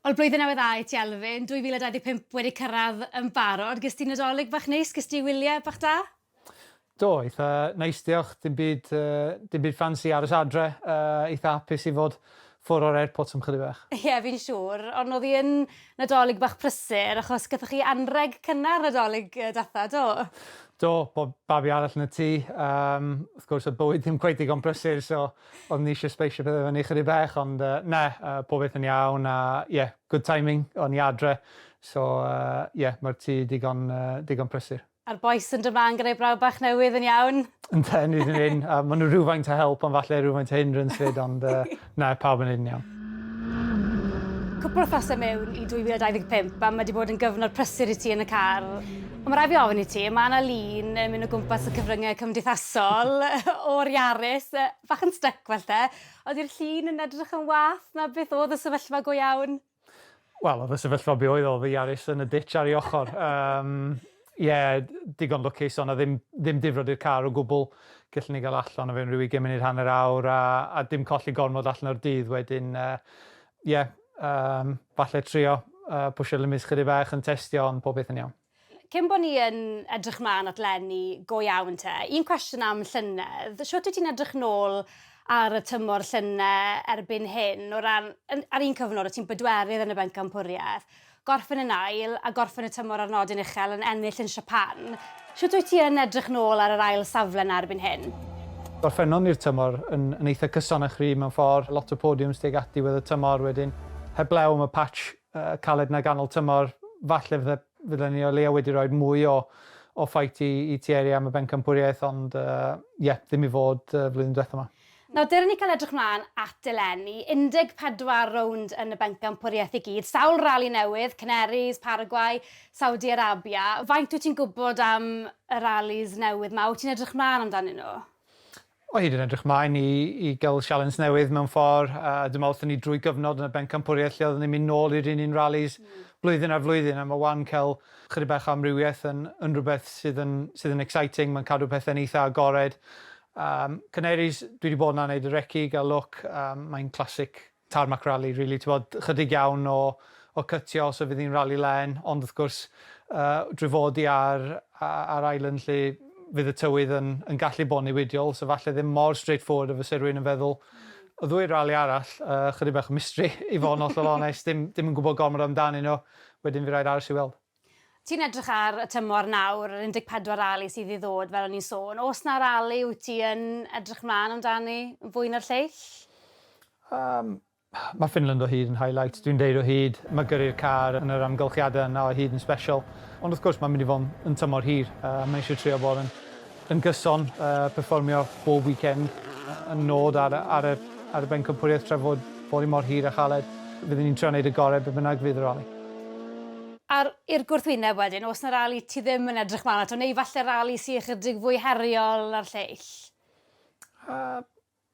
Wel, blwyddyn newydd a i ti Elfyn, 2025 wedi cyrraedd yn barod. Gys ti nadolig bach neis? Gys ti wyliau bach da? Do, eitha neis diolch. Dim byd ffansi aros adre. Eitha hapus i fod ffwr o'r airport am chydig bach. Ie, fi'n siŵr. Ond oedd hi'n nadolig bach prysur, achos gyda chi anreg cynnar nadolig datha, do? Do, bod babi arall yn y tŷ. Wrth gwrs, y bywyd ddim cweith digon prysur, so oedd ni eisiau speisio beth efo ni chydig bach, ond pob beth yn iawn, a good timing, o'n i adre. So, mae'r tŷ digon prysur. A'r boes yn dymlaen gyda'i brawd bach newydd yn iawn? Ynte, ni ddim yn un. Maen nhw rhywfaint o help, ond falle rhywfaint o hindrance fyd, ond pawb yn un iawn. Cwpl o ffasau mewn i 2025, a mae wedi bod yn gyfnod prysur i ti yn y car. Ond mae rai fi ofyn i ti, mae yna lun yn mynd o gwmpas y cyfryngau cymdeithasol o'r Iaris, bach yn styc falle. Oedd i'r llun yn edrych yn wath na beth oedd y sefyllfa go iawn? Wel, oedd y sefyllfa be oedd y Iaris yn y ditch ar ei ochr. Digon lwcus, ond ddim difrod i'r car o gwbl. Gallwn ni gael allan o fewn rhyw 20 munud hanner awr, a dim colli gormod allan o'r dydd wedyn. Falle trio pwysio limits chydig bach yn testio, ond pob beth yn iawn. Cyn bod ni yn edrych mlaen at lenni go iawn te, un cwestiwn am llynedd. Siwt wyt ti'n edrych nôl ar y tymor llynedd erbyn hyn, o ran, ar un cyfnod, o ti'n bedwerydd yn y bencampwriaeth, gorffen yn ail a gorffen y tymor ar nodyn uchel yn ennill yn Japan. Siwt wyt ti yn edrych nôl ar yr ail safle yn erbyn hyn? Gorffennon ni'r tymor yn eitha cyson a chri mewn ffordd. Lot o podiums deg ati wedd y tymor wedyn. Heblaw am y patch caled na ganol tymor, falle fydden ni o leia wedi rhoi mwy o ffait i Thierry am y bencampwriaeth, ond ddim i fod flwyddyn diwethaf yma. Nawr, dyna ni cael edrych mlaen at eleni. 14 rownd yn y bencampwriaeth i gyd. Sawl rali newydd, Canaries, Paraguay, Saudi Arabia. Faint wyt ti'n gwybod am y ralis newydd yma? Wyt ti'n edrych mlaen amdanyn nhw? O hyd yn edrych mlaen i gael sialens newydd mewn ffordd. Dwi'n meddwl ni drwy gyfnod yn y bencampwriaeth lle oedden ni'n mynd nôl i'r un ralis blwyddyn ar flwyddyn, a mae wan cael chydig bach amrywiaeth yn rhywbeth sydd yn exciting. Mae'n cadw pethau'n eitha agored. Canaries, dwi wedi bod yna'n neud y reci, gael look. Mae'n classic tarmac rally, really. Chydig iawn o cytio os fydd hi'n rally len, ond wrth gwrs drifodi ar island lle fydd y tywydd yn gallu bod newidiol, so falle ddim mor straightforward o fysa rhywun yn feddwl. Y ddwy rali arall, chydig bach o mystery i fod yn hollol onest, ddim yn gwybod gormod amdanyn nhw, wedyn fi rhaid aros i weld. Ti'n edrych ar y tymor nawr, yr 14 rali sydd i ddod fel o'n i'n sôn. Os na rali wyt ti yn edrych mlaen amdani fwy na'r lleill? Mae Finland o hyd yn highlight. Dwi'n deud o hyd, mae gyrru'r car yn yr amgylchiadau yna o hyd yn special. Ond wrth gwrs mae'n mynd i fod yn tymor hir. Mae eisiau trio bod yn gyson, perfformio bob weekend yn nod ar y bencampwriaeth trefod bod i mor hir a chaled. Fyddwn ni'n trio wneud y gorau be bynnag fydd y rali. I'r gwrthwyneb wedyn, os na rali ti ddim yn edrych mlaen ato, neu falle rali sy'n ychydig fwy heriol ar lleill?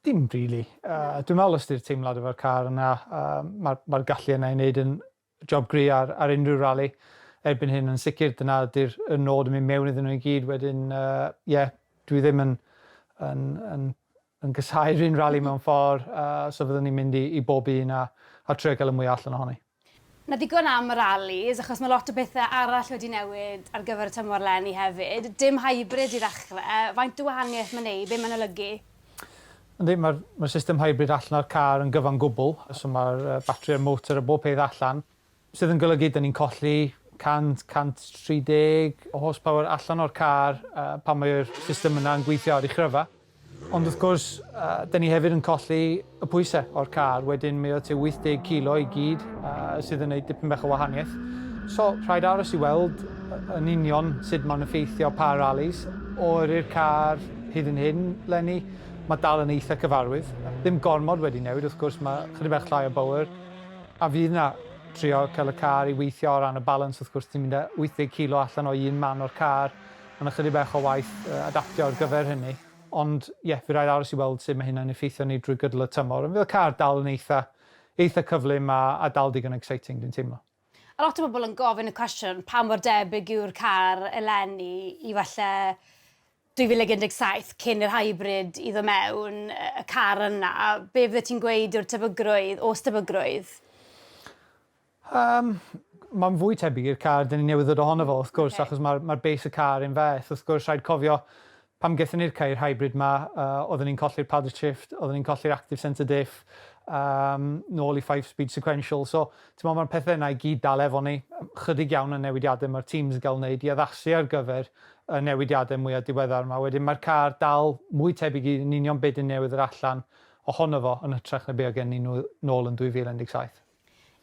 Dim rili. Dwi'n meddwl os ydy'r teimlad efo'r car yna, mae'r gallu yna i wneud yn job gri ar unrhyw rali. Erbyn hyn yn sicr, dyna ydy'r nod yn mynd mewn iddyn nhw i gyd. Wedyn, dwi ddim yn gysau'r un rali mewn ffordd, so fyddwn ni'n mynd i bob un a trio gael y mwy allan ohoni. Na ddigon am y ralis, achos mae lot o bethau arall wedi newid ar gyfer y tymor lenni hefyd. Dim hybrid i ddechrau. Faint o wahaniaeth mae'n neud? Be mae'n olygu? Yndi, mae'r system hybrid allan o'r car yn gyfan gwbl, so mae'r batri a'r motor a bob peth allan, sydd yn golygu da ni'n colli 130 o horsepower allan o'r car pan mae'r system yna'n gweithio ar ei chryfa. Ond wrth gwrs, da ni hefyd yn colli y pwysau o'r car. Wedyn mae o te 80 kilo i gyd sydd yn gwneud dipyn bach o wahaniaeth. So, rhaid aros i weld yn union sut mae'n effeithio pa rallies. O'r i'r car hyd yn hyn, Lenny, mae dal yn eitha cyfarwydd. Ddim gormod wedi newid, wrth gwrs, mae chydig bach llai o bower. A fydd yna trio cael y car i weithio o ran y balans, wrth gwrs, ti'n mynd 80 kilo allan o un man o'r car. Mae'n chydig bach o waith adaptio ar gyfer hynny. Ond, fi rhaid aros i weld sut mae hynna'n effeithio ni drwy gydol y tymor. Ond fydd y car dal yn eitha cyflym a dal digon exciting, dwi'n teimlo. A lot o bobl yn gofyn y cwestiwn pa mor debyg yw'r car eleni i falle 2017 cyn yr hybrid i ddod mewn y car yna. Be fydde ti'n gweud yw'r tebygrwydd, o's tebygrwydd? Mae'n fwy tebyg i'r car dyn ni newydd ddod ohono fo, wrth gwrs, achos mae'r base y car yn feth. Wrth gwrs, rhaid cofio pam gethon ni'r cair hybrid ma, oedden ni'n colli'r paddle shift, oedden ni'n colli'r active centre diff, nôl i 5-speed sequential. So, mae'r pethau yna i gyd dal efo ni. Chydig iawn o newidiadau mae'r teams yn cael wneud i addasu ar gyfer y newidiadau mwyaf diweddar yma. Wedyn mae'r car dal mwy tebyg i'n union beth yn newydd yr allan ohono fo yn hytrach na be o gen ni nôl yn 2017.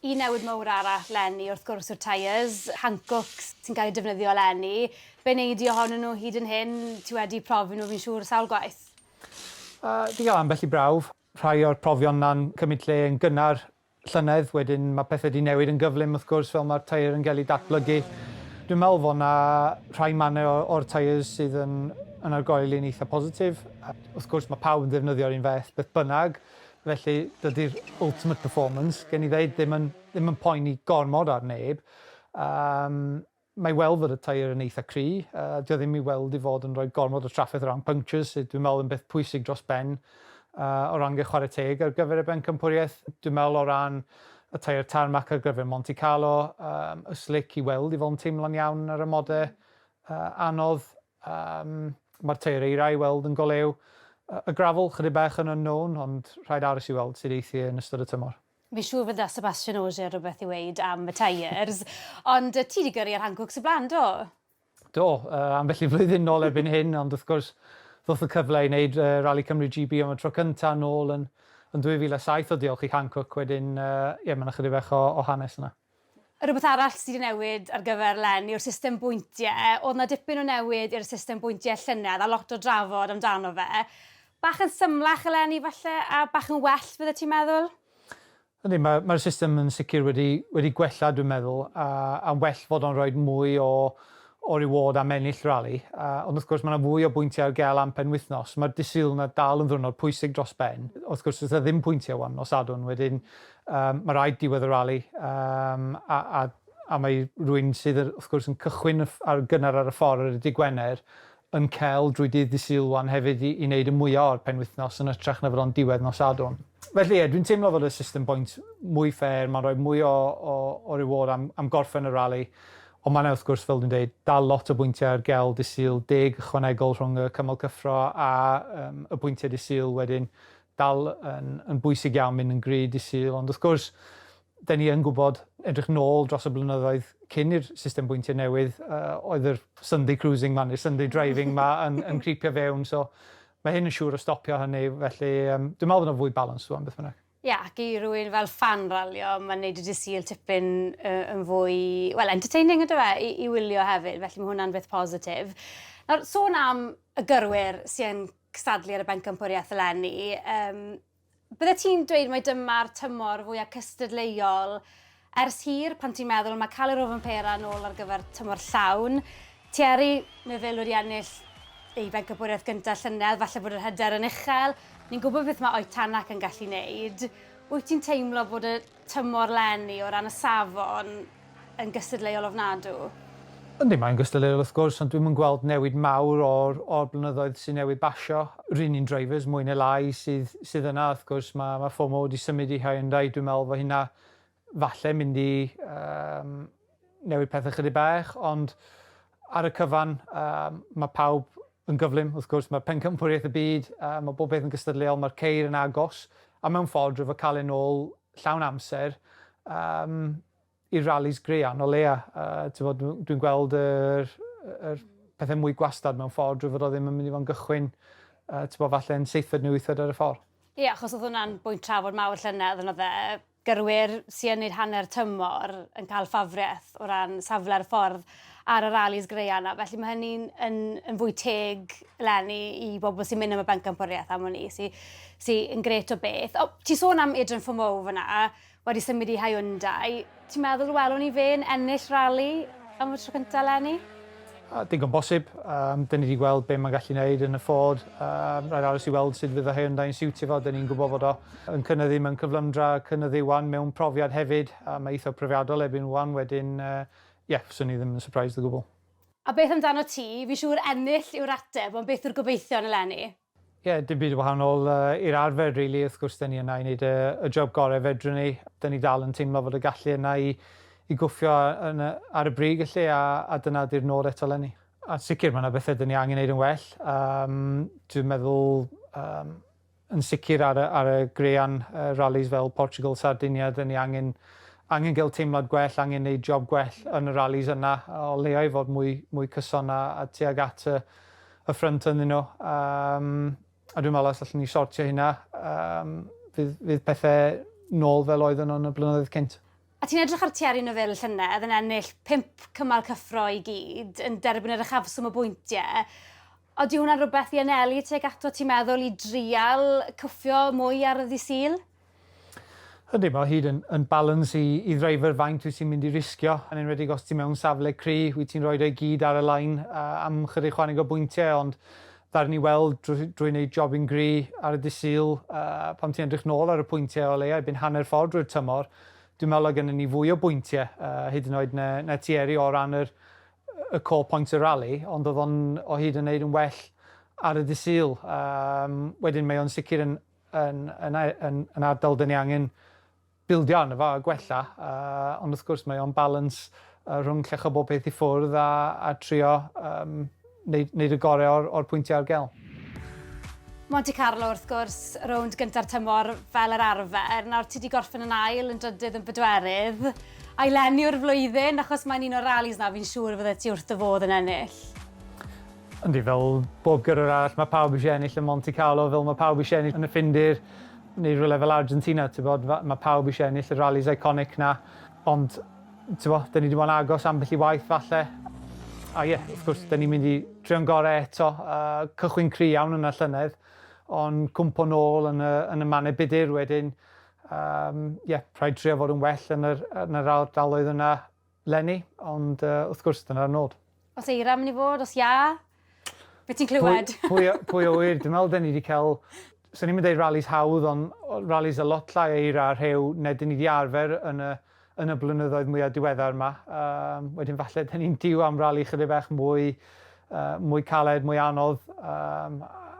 Un newid mawr arall leni wrth gwrs yw'r teiars. Hankook sy'n cael ei defnyddio leni. Be neidi ohonyn nhw hyd yn hyn? Ti wedi profi nhw fi'n siŵr sawl gwaith? Di gael ambell i brawf. Rhai o'r profion na'n cymryd lle yn gynnar llynedd. Wedyn mae pethau di newid yn gyflym wrth gwrs fel mae'r teir yn cael ei datblygu. Dwi'n meddwl fod yna rhai mannau o'r teiars sydd yn argoeli yn eitha positif. Wrth gwrs mae pawb yn defnyddio'r un fath beth bynnag. Felly, dydy'r ultimate performance, gen i ddeud, ddim yn poeni gormod ar neb. Mae weld fod y tair yn eitha cry. Dio ddim i weld i fod yn rhoi gormod o trafferth o ran punctures, sydd dwi'n meddwl yn beth pwysig dros ben o ran chwarae teg ar gyfer y bencampwriaeth. Dwi'n meddwl o ran y tair tarmac ar gyfer Monte-Carlo, y slick i weld i fod yn teimlo'n iawn ar y modau anodd. Mae'r tair eira i weld yn golew. Y grafel, chydig bach yn unknown, ond rhaid aros i weld sydd eithi yn ystod y tymor. Fi'n siŵr fydda Sebastian Ogier rhywbeth i weid am y teiars, ond ti wedi gyrru ar Hankook sy'n blaen, do? Do, ambell i flwyddyn nôl erbyn hyn, ond wrth gwrs ddoth y cyfle i wneud Rally Cymru GB am y tro cyntaf nôl yn 2007 o diolch i Hankook, wedyn mae'n chydig bach o hanes yna. Rhywbeth arall sydd wedi newid ar gyfer leni yw'r system bwyntiau. Oedd yna dipyn o newid i'r system bwyntiau llynedd a lot o drafod amdano fe. Bach yn symlach eleni falle a bach yn well fydde ti'n meddwl? Ydy, mae'r system yn sicr wedi gwella dwi'n meddwl a well fod o'n rhoi mwy o reward am ennill rally. Ond wrth gwrs mae yna fwy o bwyntiau ar gael am penwythnos. Mae'r disul yna dal yn ddwrnod pwysig dros ben. Wrth gwrs oedd ddim pwyntiau wan o sadwn wedyn mae rhaid diwedd y rally a mae rhywun sydd wrth gwrs yn cychwyn ar gynnar ar y ffordd ar y dydd Gwener yn cael drwy dydd disul wan hefyd i wneud y mwyaf o'r penwythnos yn ytrach na fod o'n diwedd nos Sadwrn. Felly dwi'n teimlo fod y system pwynt mwy fair, mae'n rhoi mwy o reward am gorffen y rally. Ond mae'n wrth gwrs, fel dwi'n dweud, dal lot o bwyntiau ar gael disul, 10 ychwanegol rhwng y cymal cyffro a y bwyntiau disul wedyn dal yn bwysig iawn mynd yn gry disul. Ond wrth gwrs, da ni yn gwybod edrych nôl dros y blynyddoedd cyn i'r system bwyntiau newydd, oedd yr Sunday cruising ma, neu'r Sunday driving ma yn creepio fewn. So mae hyn yn siŵr o stopio hynny, felly dwi'n meddwl bod yna fwy balans dwi'n beth bynnag. Ia, ac i rywun fel fan ralio, mae'n neud y disul tipyn yn fwy, entertaining ydw i wylio hefyd, felly mae hwnna'n beth positif. Nawr, sôn am y gyrwyr sy'n cystadlu ar y bencampwriaeth eleni, bydde ti'n dweud mai dyma'r tymor fwyaf cystadleuol ers hir pan ti'n meddwl mae cael yr ofyn pera nôl ar gyfer tymor llawn. Thierry, neu fel wedi ennill ei bencampwriaeth gyntaf llynedd, falle bod yr hyder yn uchel. Ni'n gwybod beth mae Oetanac yn gallu wneud. Wyt ti'n teimlo bod y tymor leni o ran y safon yn gystadleuol ofnadw? Yndi, mae'n gystadleuol wrth gwrs, ond dwi'n gweld newid mawr o'r blynyddoedd sy'n newid basio. Rhywun un drivers mwy neu lai sydd yna, wrth gwrs, mae FOMO wedi symud i Hyundai. Dwi'n meddwl fod hynna falle mynd i newid pethau chydig bach, ond ar y cyfan mae pawb yn gyflym. Wrth gwrs, mae'r pencampwriaeth y byd, mae bob beth yn gystadleuol, mae'r ceir yn agos, a mewn ffordd rwyf o cael ei nôl llawn amser i'r rallies grean o leia. Dwi'n gweld yr pethau mwy gwastad mewn ffordd rwyf o ddim yn mynd i fod yn gychwyn falle yn 7 neu 8 ar y ffordd. Ie, achos oedd hwnna'n bwynt trafod mawr llynedd yn oedd gyrwyr sy'n neud hanner tymor yn cael ffafriaeth o ran safle'r ffordd ar y rallies grean. Felly mae hynny'n yn fwy teg eleni i bobl sy'n mynd am y bencampwriaeth am hynny, sy'n gret o beth. Ti sôn am Adrian Fomo fyna, wedi symud i Hyundai. Ti'n meddwl welwn ni fe'n ennill rally am y tro cyntaf eleni? Digon bosib. Da ni wedi gweld be mae'n gallu gwneud yn y Ford. Rhaid aros i weld sut fydd y Hyundai'n siwtio fo. Da ni'n gwybod fod o yn cynyddu mewn cyflymdra, cynyddu wan mewn profiad hefyd. Mae eitha profiadol ebyn wan wedyn, swn i ddim yn surprised o gwbl. A beth amdano ti? Fi siŵr ennill yw'r ateb, ond beth yw'r gobeithio yn eleni? dim byd wahanol i'r arfer, rili. Wrth gwrs, da ni yna i wneud y job gorau fedrwn ni. Da ni dal yn teimlo fod y gallu yna i gwffio ar y brig felly, a dyna di'r nod eto lenni. A sicr, mae yna bethau da ni angen wneud yn well. Dwi'n meddwl yn sicr ar y grean rallies fel Portugal, Sardinia, da ni angen gael teimlad gwell, angen wneud job gwell yn y rallies yna, o leia i fod mwy cyson a tuag at y ffrynt ynddyn nhw. A dwi'n meddwl os allwn ni sortio hynna, fydd pethau nôl fel oedden nhw'n y blynyddoedd cynt. A ti'n edrych ar Thierry Neuville llynedd yn ennill 5 cymal cyffro i gyd, yn derbyn yr uchafswm o bwyntiau. Oeddi hwnna'n rhywbeth i anelu tuag ato, ti'n meddwl, i drial cyffio mwy ar y ddisil? Ydy, mae hyd yn balans i ddreifer faint wyt ti'n mynd i risgio. Yn enwedig os ti'n mewn safle cry, wyt ti'n rhoi o'i gyd ar y lain am chydig chwanig o bwyntiau, ond ddaru ni weld drwy wneud jobbing gry ar y disil, pam ti'n edrych nôl ar y pwyntiau o leia, erbyn hanner ffordd drwy'r tymor. Dwi'n meddwl o gynnu ni fwy o bwyntiau, hyd yn oed na Thierry o ran y core point y rally, ond oedd o'n o hyd yn wneud yn well ar y disil. Wedyn mae o'n sicr yn ardal dyn ni angen bildio arno fo a gwella, ond wrth gwrs mae o'n balans rhwng llecho bob beth i ffwrdd a trio wneud y gorau o'r pwyntiau ar gel. Monte-Carlo, wrth gwrs, rownd gyntaf tymor fel yr arfer. Nawr, ti wedi gorffen yn ail yn drydydd yn bedwerydd. A'i lenni o'r flwyddyn, achos mae'n un o'r rallies na fi'n siŵr fydde ti wrth y fodd yn ennill. Yndi, fel bob gyrwyr arall, mae pawb eisiau ennill yn Monte-Carlo, fel mae pawb eisiau ennill yn y Ffindir, neu rhywle fel Argentina, mae pawb eisiau ennill y rallies iconic na, ond da ni wedi bod yn agos ambell i waith falle. A wrth gwrs, da ni'n mynd i trio'n gorau eto, cychwyn cry iawn yn y llynedd, ond cwmpo nôl yn y mannau budur wedyn. Rhaid trio fod yn well yn yr ardaloedd yna lenni, ond wrth gwrs, dyna'r nod. Os eira mynd i fod, os ia, be ti'n clywed? Pwy o wir, dwi'n meddwl da ni wedi cael, so ni'n mynd i rallies hawdd, ond rallies a lot llai eira ar rhew, neu da ni wedi arfer yn y blynyddoedd mwyaf diweddar yma. Wedyn falle, da ni'n diw am rally chydig bach mwy caled, mwy anodd.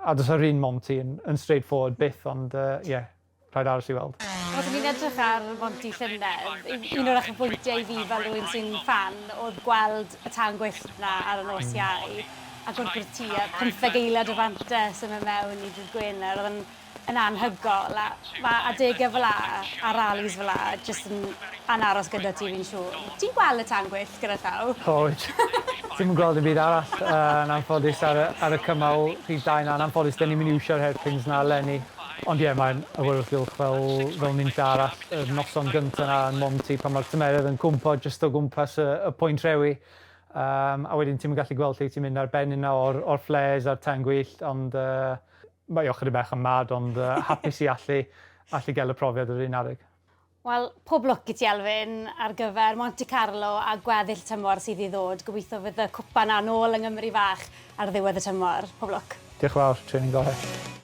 A does yr un Monty yn straightforward byth, ond rhaid aros i weld. Os ni'n edrych ar Monty llynedd, un o'r achubwyntiau i fi fel rhywun sy'n fan oedd gweld y tan gwyllt yna ar y nos iau, ac o'r gwrti a 15 eiliad o fantes yn mynd mewn i dydd Gwener, oedd yn anhygol. Mae adegau fel a rallies fel jyst yn anaros gyda ti fi'n siŵr. Ti'n gweld y tan gwyllt gyda llaw? Oed. Ti'n gweld y byd arall yn anffodus ar y cymal rhif 2 na. Yn anffodus, da ni'n mynd i iwsio'r hairpins na lenni. Ond mae'n awyrgylch fel nint arall. Y noson gyntaf na yn Monty pan mae'r tymerydd yn cwmpo jyst o gwmpas y pwynt rewi. A wedyn ti'n gallu gweld lle ti'n mynd ar ben yna o'r flares a'r tan gwyllt. Ond mae ochr i bech yn mad, ond hapus i allu gael y profiad yr un arug. Wel, pob lwc i ti Elfyn ar gyfer Monte-Carlo a gweddill tymor sydd i ddod. Gobeithio fydd y cwpan na nôl yng Nghymru fach ar ddiwedd y tymor. Pob lwc. Diolch yn fawr, training gorau.